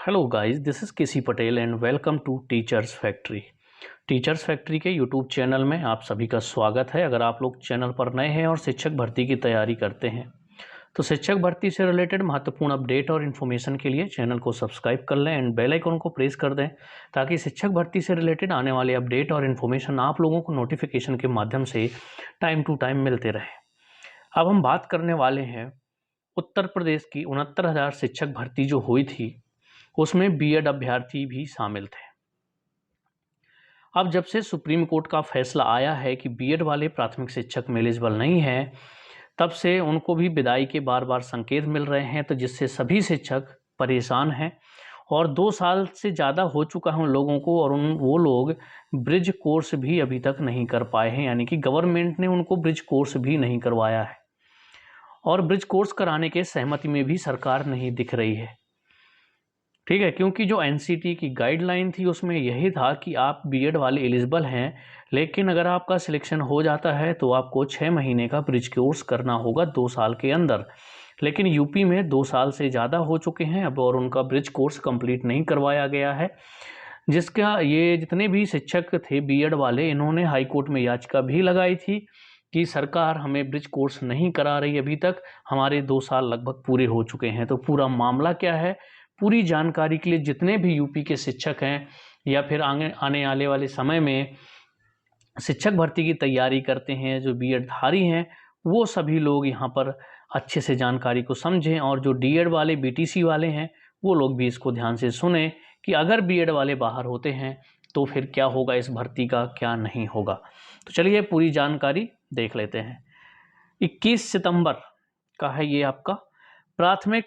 Hello guys, this is KC Patel and welcome to teachers factory. Teachers factory के YouTube channel में आप सभी का स्वागत है। अगर आप लोग चैनल पर नए हैं और शिक्षक भर्ती की तैयारी करते हैं तो शिक्षक भर्ती से रिलेटेड महत्वपूर्ण अपडेट और इन्फॉर्मेशन के लिए चैनल को सब्सक्राइब कर लें एंड बेल आइकन को प्रेस कर दें ताकि शिक्षक भर्ती से रिलेटेड आने वाले अपडेट और इन्फॉर्मेशन आप लोगों को नोटिफिकेशन के माध्यम से टाइम टू टाइम मिलते रहे। अब हम बात करने वाले हैं उत्तर प्रदेश की 69,000 शिक्षक भर्ती जो हुई थी, उसमें बीएड अभ्यर्थी भी शामिल थे। अब जब से सुप्रीम कोर्ट का फैसला आया है कि बीएड वाले प्राथमिक शिक्षक में एलिजिबल नहीं हैं, तब से उनको भी विदाई के बार बार संकेत मिल रहे हैं, तो जिससे सभी शिक्षक परेशान हैं और 2 साल से ज़्यादा हो चुका है उन लोगों को और वो लोग ब्रिज कोर्स भी अभी तक नहीं कर पाए हैं, यानी कि गवर्नमेंट ने उनको ब्रिज कोर्स भी नहीं करवाया है और ब्रिज कोर्स कराने के सहमति में भी सरकार नहीं दिख रही है। ठीक है, क्योंकि जो एनसीटी की गाइडलाइन थी उसमें यही था कि आप बीएड वाले एलिजिबल हैं, लेकिन अगर आपका सिलेक्शन हो जाता है तो आपको 6 महीने का ब्रिज कोर्स करना होगा 2 साल के अंदर। लेकिन यूपी में 2 साल से ज़्यादा हो चुके हैं अब और उनका ब्रिज कोर्स कंप्लीट नहीं करवाया गया है, जिसका ये जितने भी शिक्षक थे बीएड वाले, इन्होंने हाई कोर्ट में याचिका भी लगाई थी कि सरकार हमें ब्रिज कोर्स नहीं करा रही, अभी तक हमारे 2 साल लगभग पूरे हो चुके हैं। तो पूरा मामला क्या है, पूरी जानकारी के लिए जितने भी यूपी के शिक्षक हैं या फिर आने वाले समय में शिक्षक भर्ती की तैयारी करते हैं, जो बीएड धारी हैं, वो सभी लोग यहाँ पर अच्छे से जानकारी को समझें और जो डीएड वाले बीटीसी वाले हैं वो लोग भी इसको ध्यान से सुने कि अगर बीएड वाले बाहर होते हैं तो फिर क्या होगा इस भर्ती का, क्या नहीं होगा। तो चलिए पूरी जानकारी देख लेते हैं। 21 सितंबर का है ये आपका प्राथमिक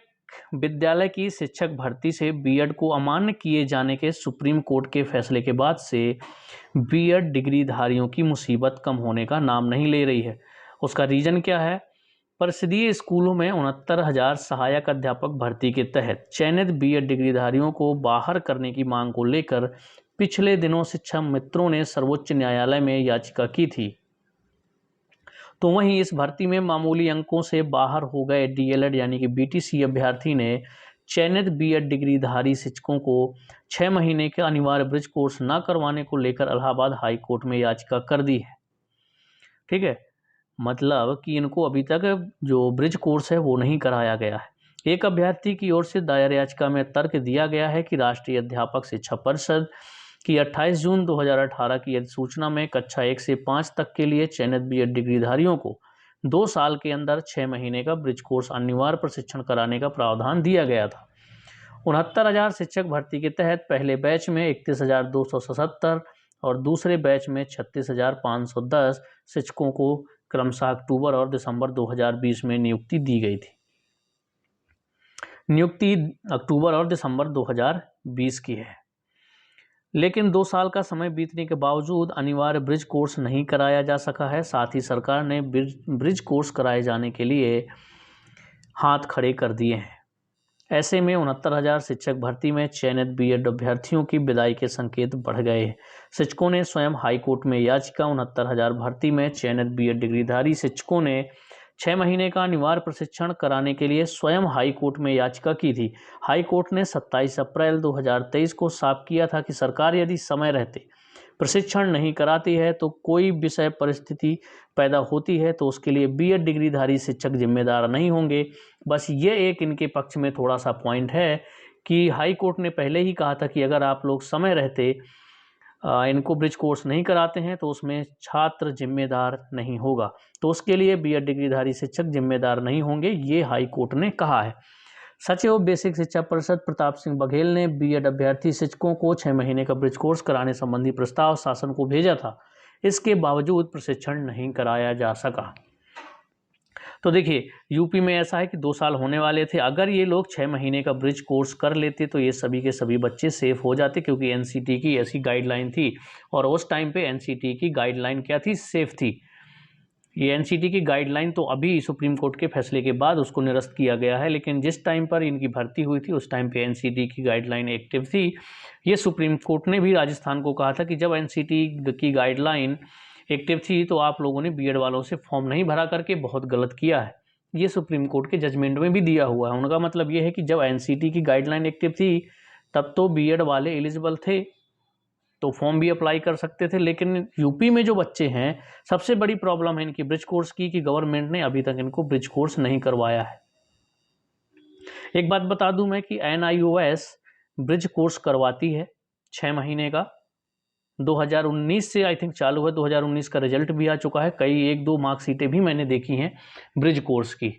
विद्यालय की शिक्षक भर्ती से बीएड को अमान्य किए जाने के सुप्रीम कोर्ट के फैसले के बाद से बीएड डिग्रीधारियों की मुसीबत कम होने का नाम नहीं ले रही है। उसका रीज़न क्या है? परिषदीय स्कूलों में 69,000 सहायक अध्यापक भर्ती के तहत चयनित बीएड डिग्रीधारियों को बाहर करने की मांग को लेकर पिछले दिनों शिक्षा मित्रों ने सर्वोच्च न्यायालय में याचिका की थी। तो वहीं इस भर्ती में मामूली अंकों से बाहर हो गए डीएलएड यानी कि बीटीसी अभ्यर्थी ने चयनित बीएड डिग्रीधारी शिक्षकों को 6 महीने के अनिवार्य ब्रिज कोर्स न करवाने को लेकर इलाहाबाद हाई कोर्ट में याचिका कर दी है। ठीक है, मतलब कि इनको अभी तक जो ब्रिज कोर्स है वो नहीं कराया गया है। एक अभ्यर्थी की ओर से दायर याचिका में तर्क दिया गया है कि राष्ट्रीय अध्यापक शिक्षा परिषद की 28 जून 2018 की अधिसूचना में कक्षा 1 से 5 तक के लिए चयनित बीएड डिग्रीधारियों को 2 साल के अंदर 6 महीने का ब्रिज कोर्स अनिवार्य प्रशिक्षण कराने का प्रावधान दिया गया था। 69,000 शिक्षक भर्ती के तहत पहले बैच में 31,277 और दूसरे बैच में 36,510 शिक्षकों को क्रमशः अक्टूबर और दिसंबर 2020 में नियुक्ति दी गई थी। नियुक्ति अक्टूबर और दिसंबर 2020 की है, लेकिन 2 साल का समय बीतने के बावजूद अनिवार्य ब्रिज कोर्स नहीं कराया जा सका है। साथ ही सरकार ने ब्रिज कोर्स कराए जाने के लिए हाथ खड़े कर दिए हैं। ऐसे में 69,000 शिक्षक भर्ती में चयनित बीएड अभ्यर्थियों की विदाई के संकेत बढ़ गए हैं। शिक्षकों ने स्वयं हाई कोर्ट में याचिका 69,000 भर्ती में चयनित बीएड डिग्रीधारी शिक्षकों ने 6 महीने का अनिवार्य प्रशिक्षण कराने के लिए स्वयं हाई कोर्ट में याचिका की थी। हाई कोर्ट ने 27 अप्रैल 2023 को साफ किया था कि सरकार यदि समय रहते प्रशिक्षण नहीं कराती है तो कोई विषय परिस्थिति पैदा होती है तो उसके लिए बीएड डिग्रीधारी शिक्षक जिम्मेदार नहीं होंगे। बस ये एक इनके पक्ष में थोड़ा सा पॉइंट है कि हाई कोर्ट ने पहले ही कहा था कि अगर आप लोग समय रहते इनको ब्रिज कोर्स नहीं कराते हैं तो उसमें छात्र जिम्मेदार नहीं होगा, तो उसके लिए बीएड डिग्रीधारी शिक्षक जिम्मेदार नहीं होंगे, ये हाई कोर्ट ने कहा है। सचिव बेसिक शिक्षा परिषद प्रताप सिंह बघेल ने बीएड अभ्यर्थी शिक्षकों को 6 महीने का ब्रिज कोर्स कराने संबंधी प्रस्ताव शासन को भेजा था। इसके बावजूद प्रशिक्षण नहीं कराया जा सका। तो देखिए, यूपी में ऐसा है कि 2 साल होने वाले थे, अगर ये लोग 6 महीने का ब्रिज कोर्स कर लेते तो ये सभी के सभी बच्चे सेफ हो जाते, क्योंकि एनसीटी की ऐसी गाइडलाइन थी और उस टाइम पे एनसीटी की गाइडलाइन क्या थी, सेफ थी। ये एनसीटी की गाइडलाइन तो अभी सुप्रीम कोर्ट के फैसले के बाद उसको निरस्त किया गया है, लेकिन जिस टाइम पर इनकी भर्ती हुई थी उस टाइम पे एनसीटी की गाइडलाइन एक्टिव थी। ये सुप्रीम कोर्ट ने भी राजस्थान को कहा था कि जब एनसीटी की गाइडलाइन एक्टिव थी तो आप लोगों ने बीएड वालों से फॉर्म नहीं भरा करके बहुत गलत किया है। ये सुप्रीम कोर्ट के जजमेंट में भी दिया हुआ है। उनका मतलब ये है कि जब एनसीटी की गाइडलाइन एक्टिव थी तब तो बीएड वाले एलिजिबल थे तो फॉर्म भी अप्लाई कर सकते थे, लेकिन यूपी में जो बच्चे हैं सबसे बड़ी प्रॉब्लम है इनकी ब्रिज कोर्स की कि गवर्नमेंट ने अभी तक इनको ब्रिज कोर्स नहीं करवाया है। एक बात बता दूं मैं कि NIOS ब्रिज कोर्स करवाती है 6 महीने का। 2019 से आई थिंक चालू है, 2019 का रिजल्ट भी आ चुका है, कई 1-2 मार्कशीटें भी मैंने देखी हैं ब्रिज कोर्स की।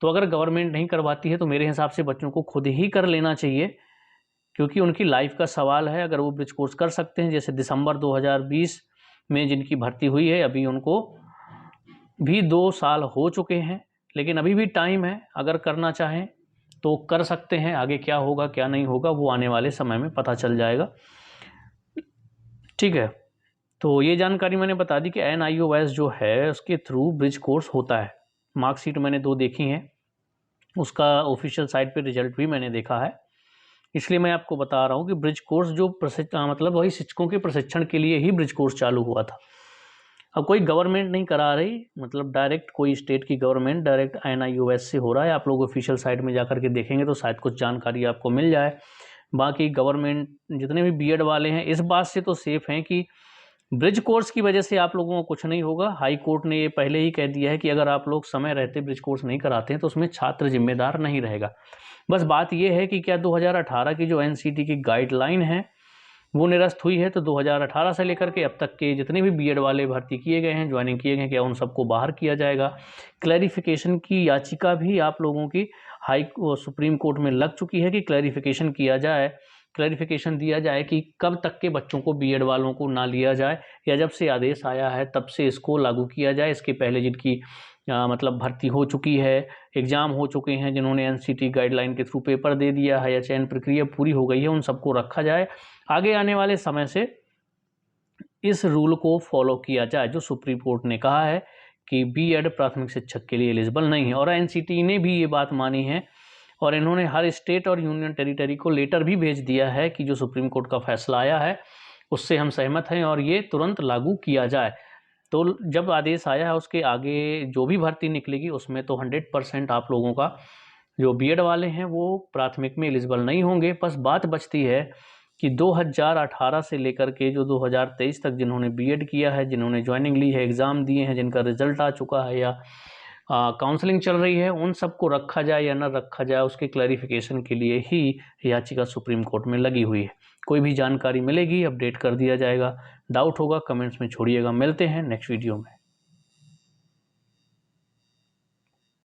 तो अगर गवर्नमेंट नहीं करवाती है तो मेरे हिसाब से बच्चों को खुद ही कर लेना चाहिए, क्योंकि उनकी लाइफ का सवाल है। अगर वो ब्रिज कोर्स कर सकते हैं, जैसे दिसंबर 2020 में जिनकी भर्ती हुई है, अभी उनको भी 2 साल हो चुके हैं, लेकिन अभी भी टाइम है, अगर करना चाहें तो कर सकते हैं। आगे क्या होगा क्या नहीं होगा वो आने वाले समय में पता चल जाएगा। ठीक है, तो ये जानकारी मैंने बता दी कि NIOS जो है उसके थ्रू ब्रिज कोर्स होता है। मार्कशीट मैंने 2 देखी हैं, उसका ऑफिशियल साइट पे रिजल्ट भी मैंने देखा है, इसलिए मैं आपको बता रहा हूँ कि ब्रिज कोर्स जो मतलब वही शिक्षकों के प्रशिक्षण के लिए ही ब्रिज कोर्स चालू हुआ था। अब कोई गवर्नमेंट नहीं करा रही, मतलब डायरेक्ट कोई स्टेट की गवर्नमेंट डायरेक्ट NIOS से हो रहा है। आप लोग ऑफिशियल साइट में जाकर के देखेंगे तो शायद कुछ जानकारी आपको मिल जाए। बाकी गवर्नमेंट जितने भी बीएड वाले हैं इस बात से तो सेफ हैं कि ब्रिज कोर्स की वजह से आप लोगों को कुछ नहीं होगा। हाई कोर्ट ने ये पहले ही कह दिया है कि अगर आप लोग समय रहते ब्रिज कोर्स नहीं कराते हैं तो उसमें छात्र जिम्मेदार नहीं रहेगा। बस बात ये है कि क्या 2018 की जो NCT की गाइडलाइन है वो निरस्त हुई है, तो 2018 से लेकर के अब तक के जितने भी बीएड वाले भर्ती किए गए हैं, ज्वाइनिंग किए गए हैं, क्या उन सबको बाहर किया जाएगा। क्लैरिफिकेशन की याचिका भी आप लोगों की सुप्रीम कोर्ट में लग चुकी है कि क्लैरिफिकेशन किया जाए, क्लैरिफिकेशन दिया जाए कि कब तक के बच्चों को बीएड वालों को ना लिया जाए, या जब से आदेश आया है तब से इसको लागू किया जाए। इसके पहले जिनकी मतलब भर्ती हो चुकी है, एग्ज़ाम हो चुके हैं, जिन्होंने NCT गाइडलाइन के थ्रू पेपर दे दिया है या चयन प्रक्रिया पूरी हो गई है, उन सबको रखा जाए। आगे आने वाले समय से इस रूल को फॉलो किया जाए जो सुप्रीम कोर्ट ने कहा है कि बीएड प्राथमिक शिक्षक के लिए एलिजिबल नहीं है। और NCT ने भी ये बात मानी है और इन्होंने हर स्टेट और यूनियन टेरिटरी को लेटर भी भेज दिया है कि जो सुप्रीम कोर्ट का फैसला आया है उससे हम सहमत हैं और ये तुरंत लागू किया जाए। तो जब आदेश आया है उसके आगे जो भी भर्ती निकलेगी उसमें तो 100% आप लोगों का जो बीएड वाले हैं वो प्राथमिक में एलिजिबल नहीं होंगे। बस बात बचती है कि 2018 से लेकर के जो 2023 तक जिन्होंने बीएड किया है, जिन्होंने ज्वाइनिंग ली है, एग्ज़ाम दिए हैं, जिनका रिजल्ट आ चुका है या काउंसलिंग चल रही है, उन सबको रखा जाए या न रखा जाए उसके क्लैरिफिकेशन के लिए ही याचिका सुप्रीम कोर्ट में लगी हुई है। कोई भी जानकारी मिलेगी अपडेट कर दिया जाएगा। डाउट होगा कमेंट्स में छोड़िएगा। मिलते हैं नेक्स्ट वीडियो में।